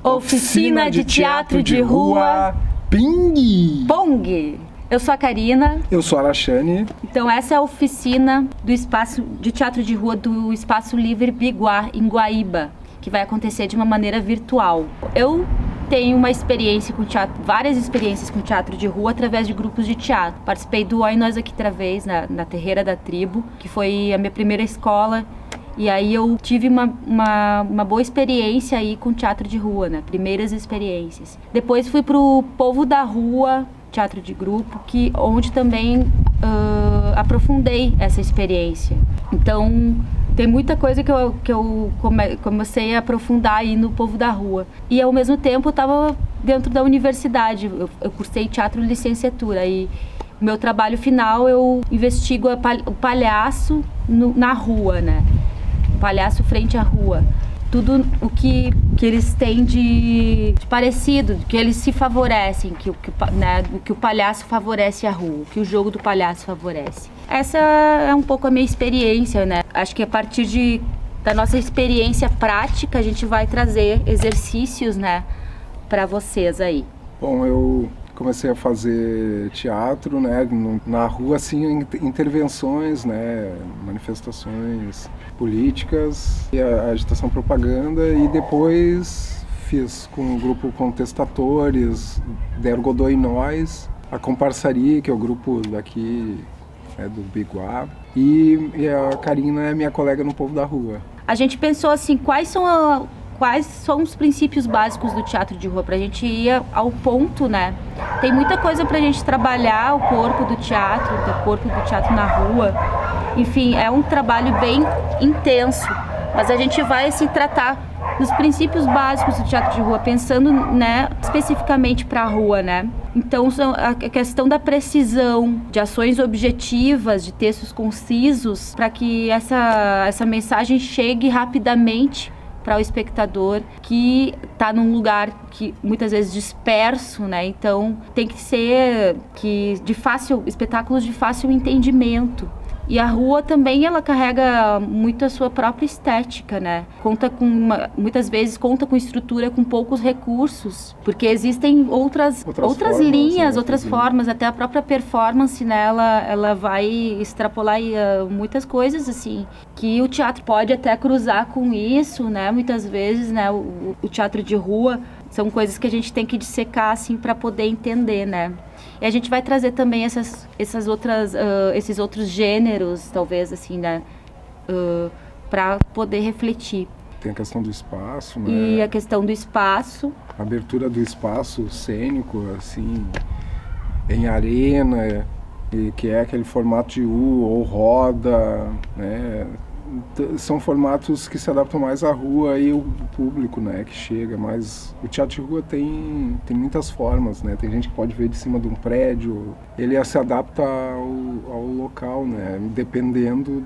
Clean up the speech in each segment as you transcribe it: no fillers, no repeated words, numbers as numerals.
Oficina de Teatro de Rua Ping! Pong. Eu sou a Karina. Eu sou a Alachane. Então essa é a oficina do espaço de teatro de rua do Espaço Livre Biguá, em Guaíba, que vai acontecer de uma maneira virtual. Eu tenho uma experiência com teatro, várias experiências com teatro de rua através de grupos de teatro. Participei do Oi Nós Aqui Travês, na Terreira da Tribo, que foi a minha primeira escola. E aí eu tive uma boa experiência aí com teatro de rua, né? Primeiras experiências. Depois fui pro Povo da Rua, teatro de grupo, onde também aprofundei essa experiência. Então, tem muita coisa que eu comecei a aprofundar aí no Povo da Rua. E ao mesmo tempo eu estava dentro da universidade, eu cursei teatro licenciatura e o meu trabalho final eu investigo o palhaço na rua, né? O palhaço frente à rua. Tudo o que eles têm de parecido, que eles se favorecem, que o palhaço favorece a rua, que o jogo do palhaço favorece. Essa é um pouco a minha experiência, né? Acho que a partir da nossa experiência prática, a gente vai trazer exercícios, né, para vocês aí. Bom, eu comecei a fazer teatro, né, na rua, assim, intervenções, né, manifestações políticas, e a agitação propaganda, e depois fiz com o grupo Contestatores, Der Godoy Nós, a Comparsaria, que é o grupo daqui, do Biguá, e a Karina é minha colega no Povo da Rua. A gente pensou assim, quais são os princípios básicos do teatro de rua, pra gente ir ao ponto, né? Tem muita coisa pra gente trabalhar, o corpo do teatro na rua. Enfim, é um trabalho bem intenso, mas a gente vai se tratar nos princípios básicos do teatro de rua, pensando, né, especificamente para a rua, né? Então, a questão da precisão, de ações objetivas, de textos concisos, para que essa mensagem chegue rapidamente para o espectador que está num lugar que muitas vezes disperso, né? Então tem que ser espetáculos de fácil entendimento. E a rua também, ela carrega muito a sua própria estética, né? Muitas vezes conta com estrutura com poucos recursos, porque existem outras linhas, outras formas, até a própria performance, né? Ela vai extrapolar muitas coisas, assim, que o teatro pode até cruzar com isso, né? Muitas vezes, né? O teatro de rua são coisas que a gente tem que dissecar, assim, para poder entender, né? E a gente vai trazer também esses outros gêneros, talvez, assim, né, para poder refletir. Tem a questão do espaço, né? E a questão do espaço. A abertura do espaço cênico, assim, em arena, que é aquele formato de U ou roda, né? São formatos que se adaptam mais à rua e o público, né, que chega, mas o teatro de rua tem muitas formas, né, tem gente que pode ver de cima de um prédio, ele se adapta ao local, né, dependendo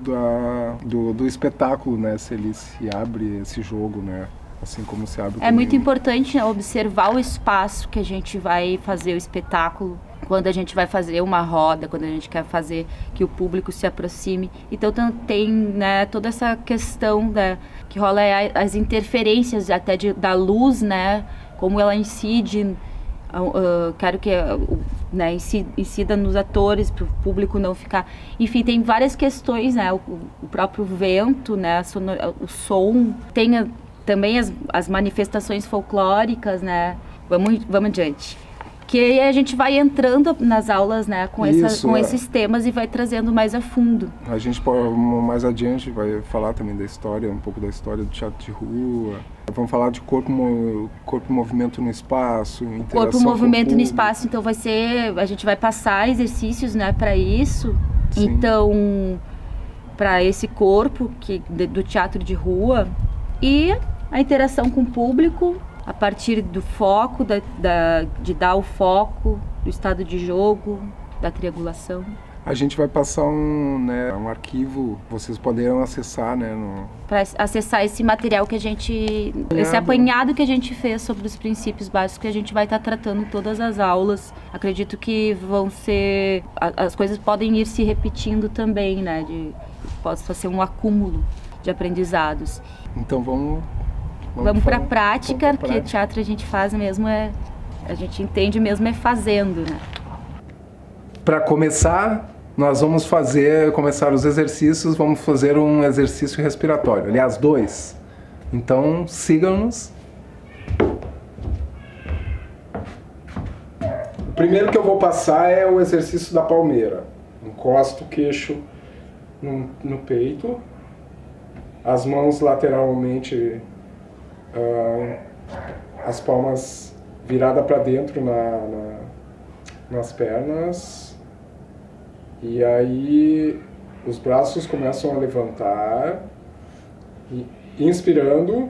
do espetáculo, né, se ele se abre esse jogo, né, assim como se abre. É muito importante, né, observar o espaço que a gente vai fazer o espetáculo, quando a gente vai fazer uma roda, quando a gente quer fazer que o público se aproxime. Então tem, né, toda essa questão que rola as interferências até da luz, né, como ela incide, quero que, né, incida nos atores, para o público não ficar... Enfim, tem várias questões, né, o próprio vento, né, o som, tem também as manifestações folclóricas, né, vamos adiante. Que a gente vai entrando nas aulas, né, com esses temas e vai trazendo mais a fundo. A gente, mais adiante, vai falar também da história, um pouco da história do teatro de rua. Vamos falar de corpo e movimento no espaço, interação corpo, movimento no espaço, então a gente vai passar exercícios, né, para isso. Sim. Então, para esse corpo do teatro de rua e a interação com o público, a partir do foco, de dar o foco, do estado de jogo, da triangulação. A gente vai passar um arquivo, vocês poderão acessar, né? Para acessar esse material esse apanhado que a gente fez sobre os princípios básicos, que a gente vai estar tratando em todas as aulas. Acredito que as coisas podem ir se repetindo também, né? Pode ser um acúmulo de aprendizados. Então vamos Vamos para a prática, vamos pra porque prática. teatro a gente faz mesmo, a gente entende mesmo é fazendo, né? Para começar, nós vamos começar os exercícios, vamos fazer um exercício respiratório. Aliás, 2. Então, sigam-nos. O primeiro que eu vou passar é o exercício da palmeira. Encosta o queixo no peito, as mãos lateralmente, as palmas viradas para dentro nas pernas, e aí os braços começam a levantar, inspirando,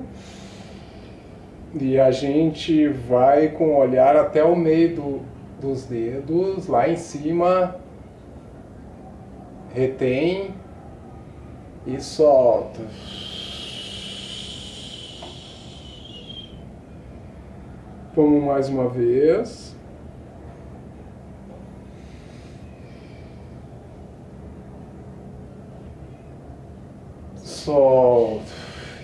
e a gente vai com o olhar até o meio dos dedos, lá em cima, retém e solta. Vamos mais uma vez. Solta.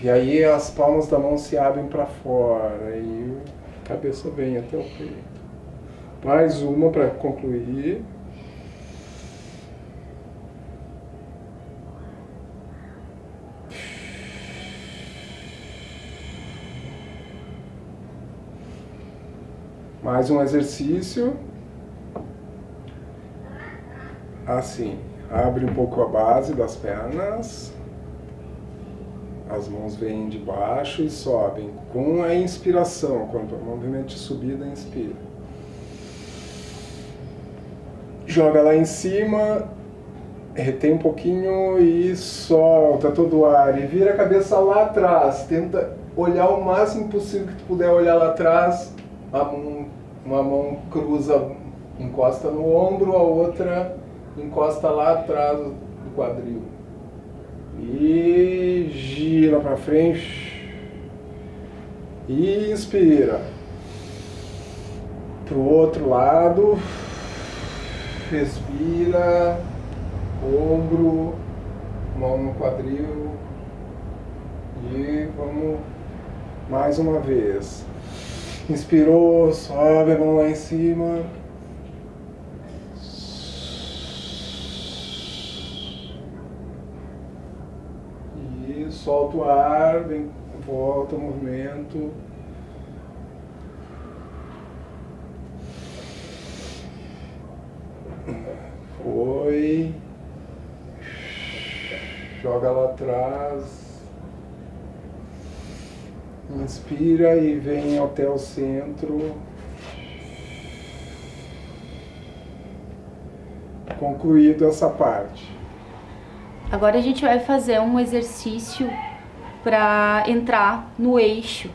E aí as palmas da mão se abrem para fora e a cabeça vem até o peito. Mais uma para concluir. Mais um exercício. Assim, abre um pouco a base das pernas. As mãos vêm de baixo e sobem com a inspiração. Quando o movimento de subida, inspira. Joga lá em cima, retém um pouquinho e solta todo o ar. E vira a cabeça lá atrás. Tenta olhar o máximo possível que tu puder olhar lá atrás. Uma mão cruza, encosta no ombro, a outra encosta lá atrás do quadril. E gira para frente. E inspira. Pro outro lado. Respira. Ombro, mão no quadril. E vamos mais uma vez. Inspirou, sobe a mão lá em cima. E solta o ar, vem, volta o movimento. Foi. Joga lá atrás. Inspira e vem até o centro. Concluído essa parte. Agora a gente vai fazer um exercício para entrar no eixo.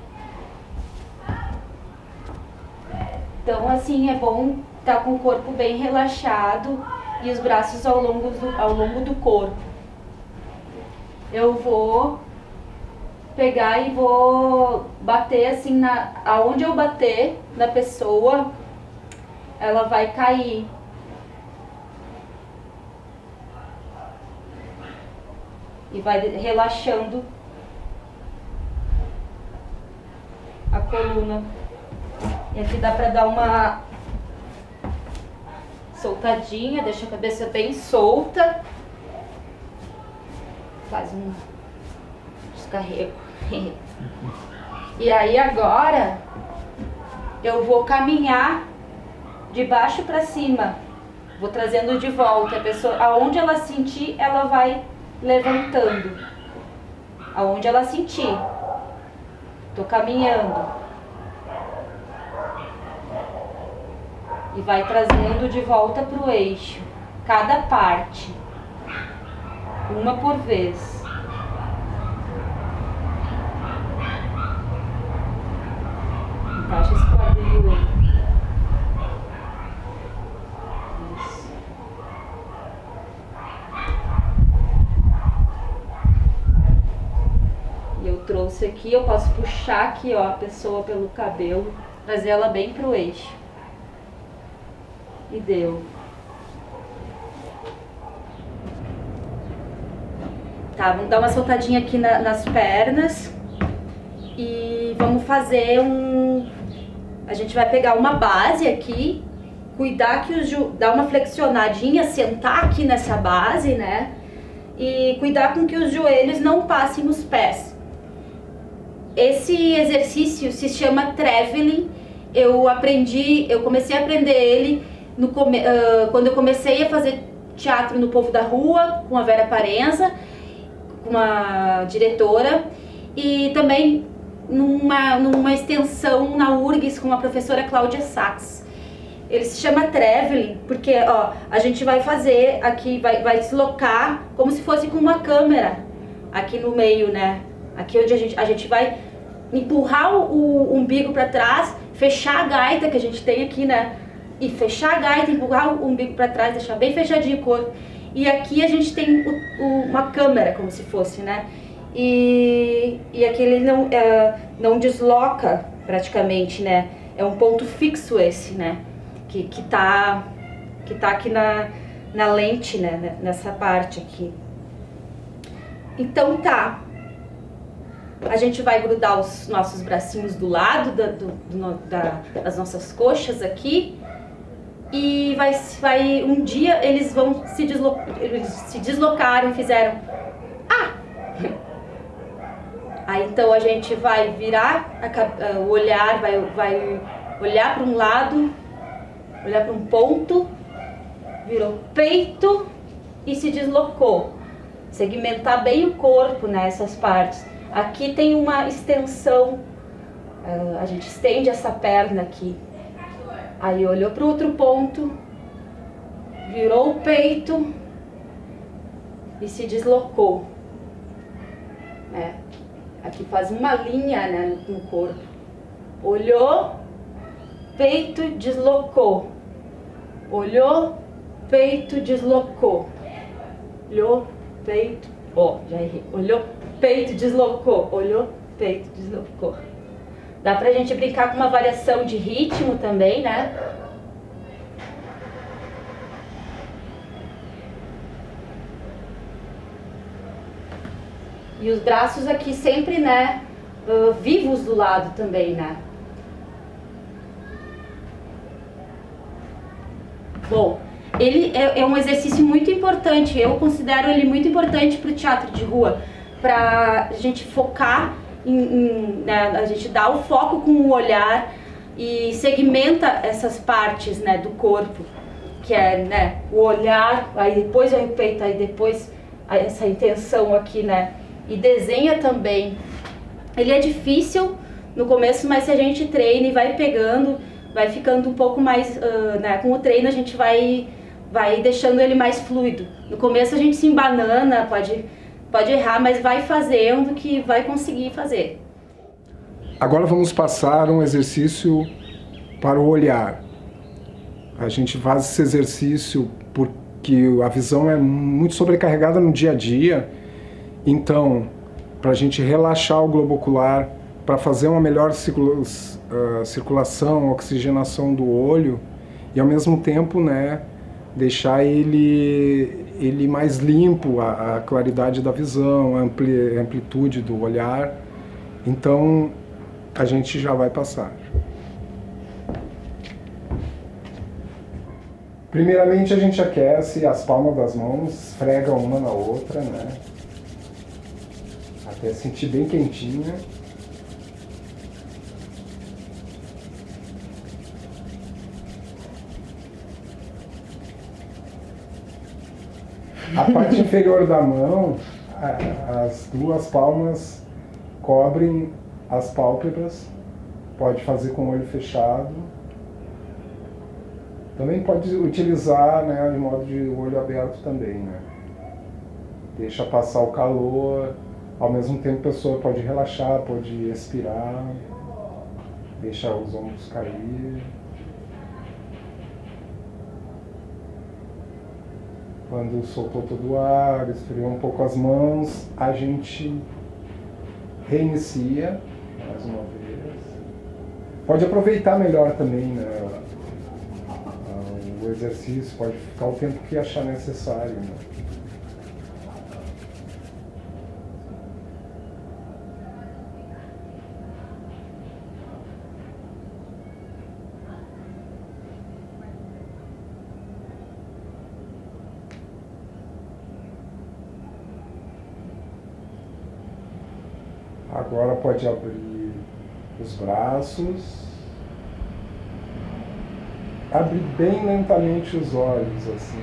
Então, assim, é bom estar com o corpo bem relaxado e os braços ao longo do corpo. Eu vou pegar e vou bater assim, aonde eu bater na pessoa, ela vai cair. E vai relaxando a coluna. E aqui dá pra dar uma soltadinha, deixa a cabeça bem solta. Faz um descarrego. E aí agora eu vou caminhar de baixo pra cima. Vou trazendo de volta a pessoa. Aonde ela sentir, ela vai levantando. Aonde ela sentir. Tô caminhando. E vai trazendo de volta pro eixo. Cada parte. Uma por vez. Encaixa esse quadril aí. Isso. E eu trouxe aqui, eu posso puxar aqui, ó, a pessoa pelo cabelo, trazer ela bem pro eixo. E deu. Tá, vamos dar uma soltadinha aqui nas pernas. E fazer a gente vai pegar uma base aqui, cuidar que dar uma flexionadinha, sentar aqui nessa base, né? E cuidar com que os joelhos não passem nos pés. Esse exercício se chama traveling. Eu comecei a aprender ele quando eu comecei a fazer teatro no Povo da Rua, com a Vera Parenza, com uma diretora, e também numa extensão na URGS com a professora Cláudia Sachs. Ele se chama traveling porque a gente vai fazer aqui, vai deslocar como se fosse com uma câmera aqui no meio, né? Aqui onde a gente vai empurrar o umbigo para trás, fechar a gaita que a gente tem aqui, né? E fechar a gaita, empurrar o umbigo para trás, deixar bem fechadinho o corpo. E aqui a gente tem uma câmera, como se fosse, né? E aqui ele não desloca praticamente, né? É um ponto fixo esse, né? Que tá aqui na lente, né? Nessa parte aqui. Então tá. A gente vai grudar os nossos bracinhos do lado das nossas coxas aqui. E um dia eles vão eles se deslocaram, fizeram Aí então a gente vai virar o olhar, vai olhar para um lado, olhar para um ponto, virou peito e se deslocou. Segmentar bem o corpo nessas partes. Aqui tem uma extensão, a gente estende essa perna aqui. Aí olhou para o outro ponto, virou o peito e se deslocou. Aqui faz uma linha, né, no corpo. Olhou, peito, deslocou. Olhou, peito, deslocou. Olhou, peito, já errei. Olhou, peito, deslocou. Olhou, peito, deslocou. Dá pra gente brincar com uma variação de ritmo também, né? E os braços aqui sempre, né, vivos do lado também, né? Bom, ele é um exercício muito importante, eu considero ele muito importante para o teatro de rua, para a gente focar, né, a gente dá o foco com o olhar e segmenta essas partes, né, do corpo, que é, né, o olhar, aí depois o peito, aí depois essa intenção aqui, né? E desenha também. Ele é difícil no começo, mas se a gente treina e vai pegando, vai ficando um pouco mais, né, com o treino a gente vai deixando ele mais fluido. No começo a gente se embanana, pode errar, mas vai fazendo que vai conseguir fazer. Agora vamos passar um exercício para o olhar. A gente faz esse exercício porque a visão é muito sobrecarregada no dia a dia. Então, para a gente relaxar o globo ocular, para fazer uma melhor circulação, oxigenação do olho e ao mesmo tempo, né, deixar ele mais limpo, a claridade da visão, a amplitude do olhar. Então, a gente já vai passar. Primeiramente, a gente aquece as palmas das mãos, esfrega uma na outra, né? Até sentir bem quentinha. A parte inferior da mão, as duas palmas cobrem as pálpebras. Pode fazer com o olho fechado. Também pode utilizar, né, de modo de olho aberto também, né? Deixa passar o calor. Ao mesmo tempo a pessoa pode relaxar, pode expirar, deixar os ombros cair. Quando soltou todo o ar, esfriou um pouco as mãos, a gente reinicia mais uma vez. Pode aproveitar melhor também, né, o exercício, pode ficar o tempo que achar necessário, né? Agora pode abrir os braços. Abre bem lentamente os olhos, assim.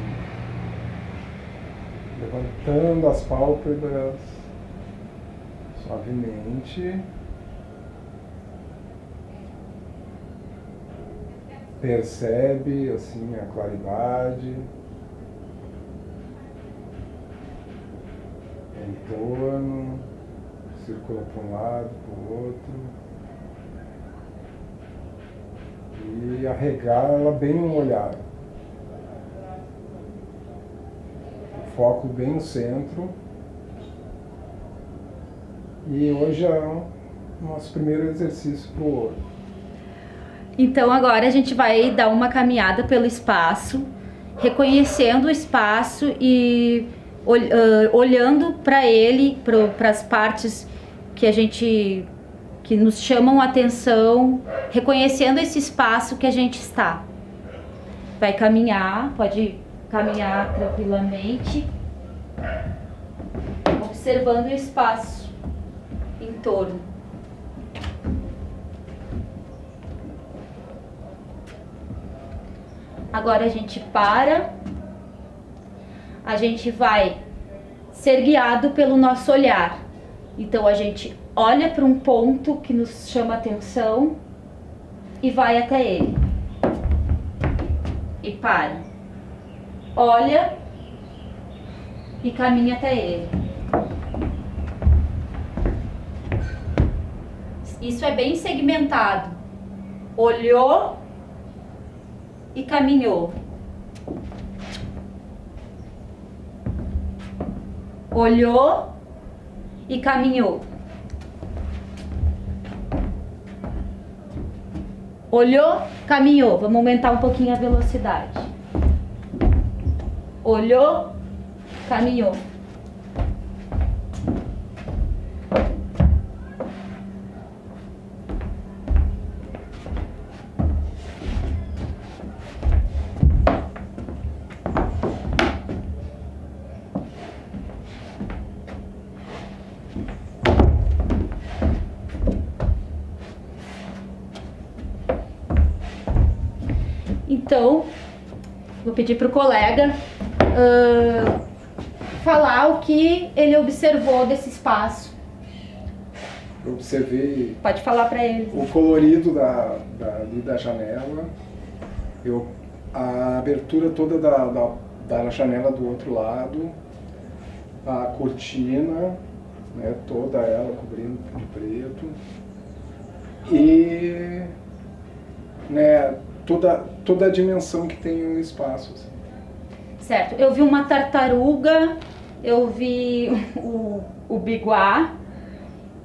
Levantando as pálpebras suavemente. Percebe, assim, a claridade. Em torno. Circula para um lado, para o outro. E arregala bem no olhar. O foco bem no centro. E hoje é o nosso primeiro exercício para o olho. Então agora a gente vai dar uma caminhada pelo espaço, reconhecendo o espaço e olhando para ele, para as partes que nos chamam a atenção, reconhecendo esse espaço que a gente está. Vai caminhar, pode caminhar tranquilamente, observando o espaço em torno. Agora a gente para, a gente vai ser guiado pelo nosso olhar. Então a gente olha para um ponto que nos chama a atenção e vai até ele. E para. Olha e caminha até ele. Isso é bem segmentado. Olhou e caminhou. Olhou e caminhou. Olhou, caminhou. Vamos aumentar um pouquinho a velocidade. Olhou, caminhou. Então, vou pedir para o colega falar o que ele observou desse espaço. Eu observei. Pode falar para ele. O colorido ali da janela, a abertura toda da janela do outro lado, a cortina, né, toda ela cobrindo de preto, e né, toda a dimensão que tem o espaço. Assim. Certo, eu vi uma tartaruga, eu vi o biguá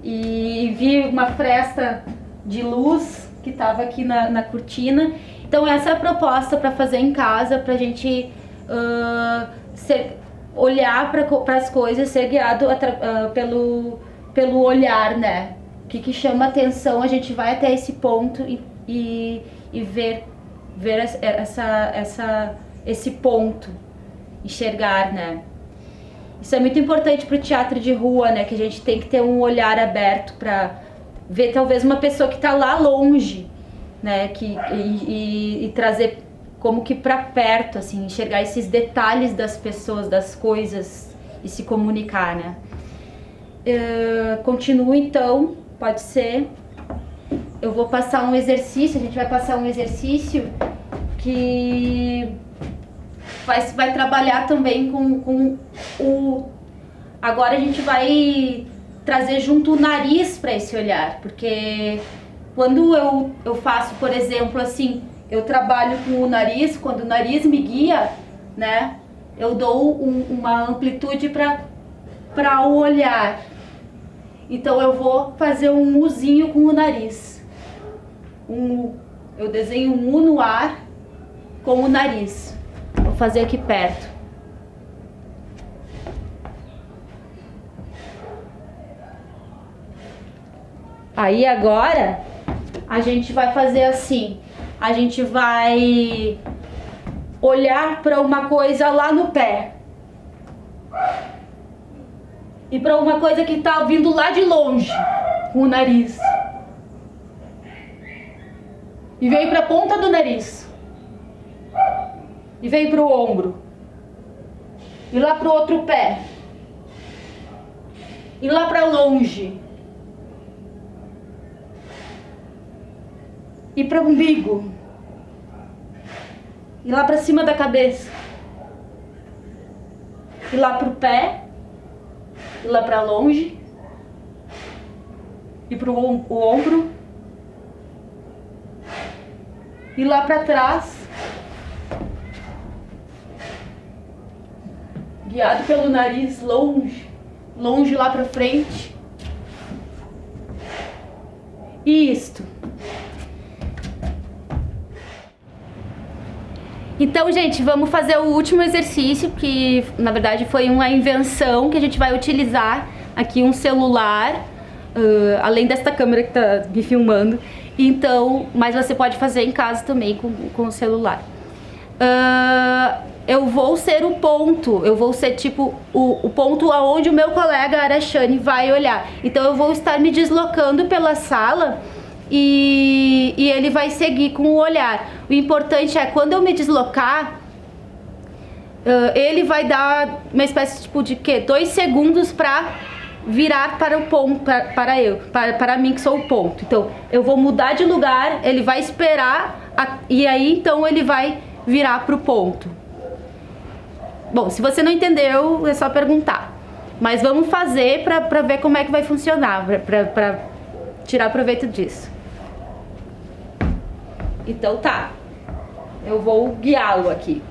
e vi uma fresta de luz que estava aqui na cortina. Então essa é a proposta para fazer em casa, para a gente olhar para as coisas, ser guiado pelo olhar, né? O que chama atenção, a gente vai até esse ponto e ver esse ponto, enxergar, né? Isso é muito importante para o teatro de rua, né? Que a gente tem que ter um olhar aberto para ver talvez uma pessoa que está lá longe, né? E trazer como que para perto, assim, enxergar esses detalhes das pessoas, das coisas e se comunicar, né? Continua então, pode ser. Eu vou passar um exercício, a gente vai passar um exercício que vai trabalhar também com o... Agora a gente vai trazer junto o nariz para esse olhar, porque quando eu faço, por exemplo, assim, eu trabalho com o nariz, quando o nariz me guia, né, eu dou uma amplitude para o olhar. Então eu vou fazer um Uzinho com o nariz. Eu desenho um U no ar com o nariz. Vou fazer aqui perto. Aí agora a gente vai fazer assim. A gente vai olhar para uma coisa lá no pé. E para uma coisa que está vindo lá de longe. com o nariz. E vem para a ponta do nariz. E vem para o ombro. E lá para o outro pé. E lá para longe. E para o umbigo. E lá para cima da cabeça. E lá para o pé. E lá para longe. E para o ombro. E lá para trás. Guiado pelo nariz, longe. Longe lá para frente. E isto. Então, gente, vamos fazer o último exercício, que na verdade foi uma invenção que a gente vai utilizar aqui, um celular, além desta câmera que tá me filmando. Então, mas você pode fazer em casa também com o celular. Eu vou ser o ponto, eu vou ser tipo o ponto aonde o meu colega Arashani vai olhar. Então eu vou estar me deslocando pela sala e ele vai seguir com o olhar. O importante é, quando eu me deslocar, ele vai dar uma espécie tipo de 2 segundos para virar para o ponto, para mim que sou o ponto. Então eu vou mudar de lugar, ele vai esperar e aí então ele vai virar para o ponto. Bom, se você não entendeu, é só perguntar. Mas vamos fazer para ver como é que vai funcionar, para tirar proveito disso. Então tá, eu vou guiá-lo aqui.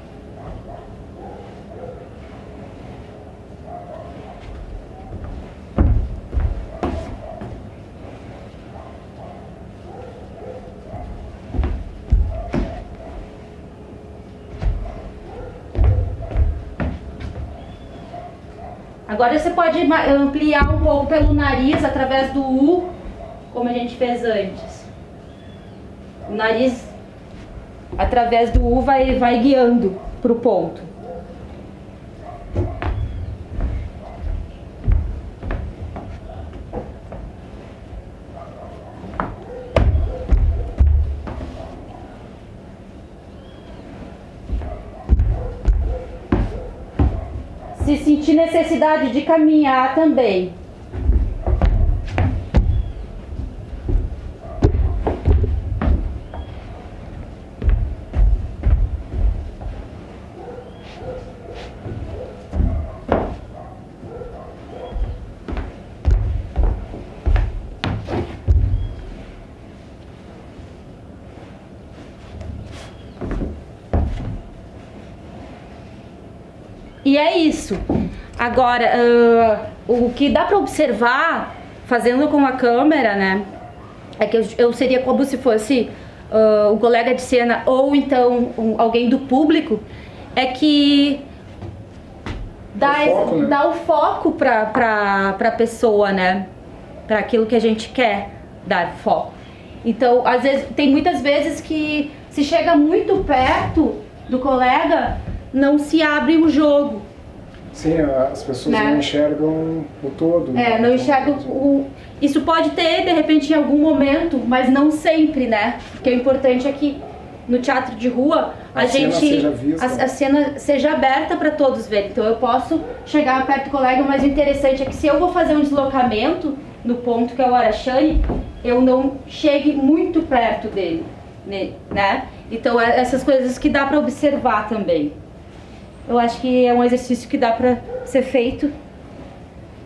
Agora você pode ampliar um pouco pelo nariz através do U, como a gente fez antes. O nariz, através do U, vai guiando para o ponto. Se sentir necessidade de caminhar também. E é isso. Agora, o que dá para observar, fazendo com a câmera, né, é que eu seria como se fosse um colega de cena ou então alguém do público, é que dá o foco para a pessoa, né, para aquilo que a gente quer dar foco. Então, às vezes, tem muitas vezes que se chega muito perto do colega, não se abre o jogo. Sim, as pessoas não enxergam o todo. Não enxergam Isso pode ter, de repente, em algum momento, mas não sempre, né? Porque o importante é que no teatro de rua a cena seja aberta para todos verem. Então eu posso chegar perto do colega, mas o interessante é que se eu vou fazer um deslocamento no ponto que é o Arashani, eu não chegue muito perto dele, né? Então essas coisas que dá para observar também. Eu acho que é um exercício que dá para ser feito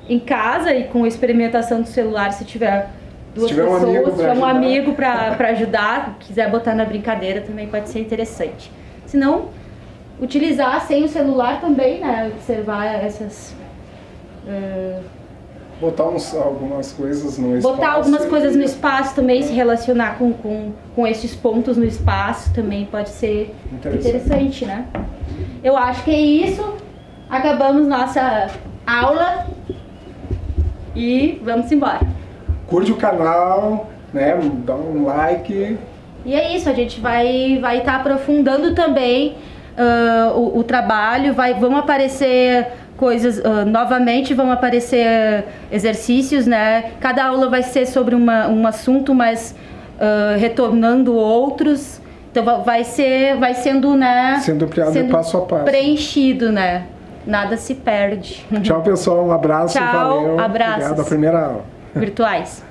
em casa e com experimentação do celular, se tiver duas pessoas, se tiver um amigo para ajudar, quiser botar na brincadeira também pode ser interessante. Se não, utilizar sem o celular também, né? Observar essas... Botar algumas coisas no espaço. Botar algumas coisas no espaço também, se relacionar com esses pontos no espaço também pode ser interessante, né? Eu acho que é isso. Acabamos nossa aula e vamos embora. Curte o canal, né? Dá um like. E é isso, a gente vai estar aprofundando também o trabalho, vão aparecer coisas, novamente vão aparecer exercícios, né? Cada aula vai ser sobre um assunto, mas retornando outros. Então vai sendo, né? Sendo criado passo a passo. Preenchido, né? Nada se perde. Tchau, pessoal. Um abraço. Tchau, valeu. abraços. Obrigado. A primeira aula. Virtuais.